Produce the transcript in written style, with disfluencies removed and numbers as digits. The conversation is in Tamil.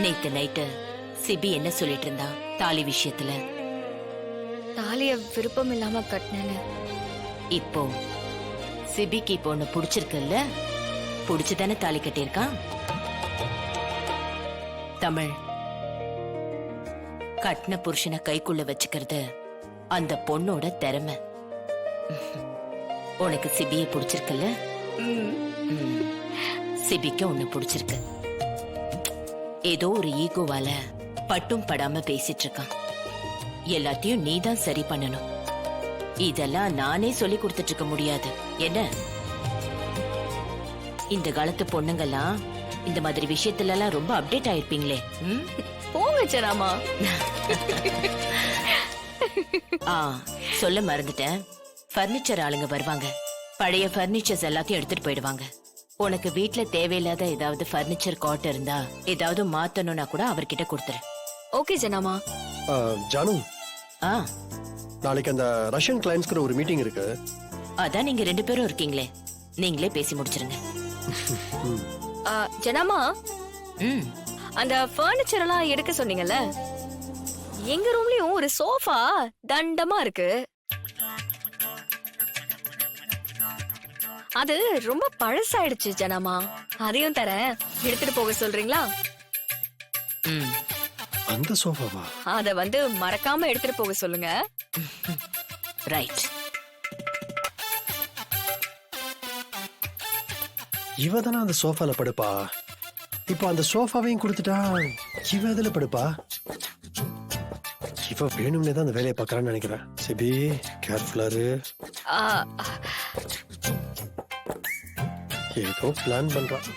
நேத்து நைட்டு சிபி என்ன சொல்லிட்டு இருந்தா தாலி விஷயத்துல? தாலிய விருப்பம் இல்லாம கட்டினேன்னு. இப்போ சிபிக்கு இப்போ ஒண்ணு புடிச்சிருக்குல்ல? புடிச்சுதானே தாலி கட்டியிருக்கான். தமிழ், கட்டின புருஷனை கைக்குள்ள வச்சுக்கிறது அந்த பொண்ணோட திறமை. உனக்கு சிபியை பிடிச்சிருக்குல்ல? சிபிக்கு ஒண்ணு பிடிச்சிருக்கு. ஏதோ ஒரு ஈகோவால பட்டும் படாம பேசிட்டு இருக்கான். எல்லாத்தையும் நீதான் சரி பண்ணணும். இதெல்லாம் நானே சொல்லி கொடுத்துட்டு இருக்க முடியாது. என்ன, இந்த காலத்து பொண்ணுங்கெல்லாம் இந்த மாதிரி விஷயத்துல எல்லாம் ரொம்ப அப்டேட் ஆயிருப்பீங்களே. போங்க ஜனாமா. சொல்ல மறந்துட்டேன். பர்னிச்சர் ஆளுங்க வருவாங்க. பழைய பர்னிச்சர்ஸ் எல்லாத்தையும் எடுத்துட்டு போயிடுவாங்க. உனக்கு வீட்ல தேவையில்லாத ஏதாவது பர்னிச்சர் காட் இருந்தா ஏதாவது மாத்தணும்னா கூட அவர்கிட்ட கொடுத்துரு. ஓகே ஜனாமா. ஜானு, ஆ, நாளைக்கு அந்த ரஷ்யன் கிளைண்ட்ஸ்க்கு ஒரு மீட்டிங் இருக்கு. அதான் நீங்க 2 பேரும் இருக்கீங்களே, நீங்களே பேசி முடிச்சிருங்க. ஜனாமா, ம், அந்த பர்னிச்சர் எல்லாம் எடுக்க சொன்னீங்கல்ல, எங்க ரூம்லயும் ஒரு சோஃபா தண்டமா இருக்கு. அது ரொம்ப பழசாயிடுச்சு ஜனாமா. அதையும் தரேன், எடுத்துட்டு போக சொல்றீங்களா? ம். அந்த சோஃபாவா? அத மறக்காம எடுத்துட்டு போக சொல்லுங்க. ரைட். இவ தானே அந்த சோஃபால படுப்பா. இப்போ அந்த சோஃபாவையும் கொடுத்துட்டா இவ எதுல படுப்பா? இவ வேணும்னே தான் அந்த வேலையை பார்க்கறான்னு நினைக்கிறேன். சிபி, கேர்ஃபுல்லா இரு. ஆ, ஏதோ பிளான் பண்றான்.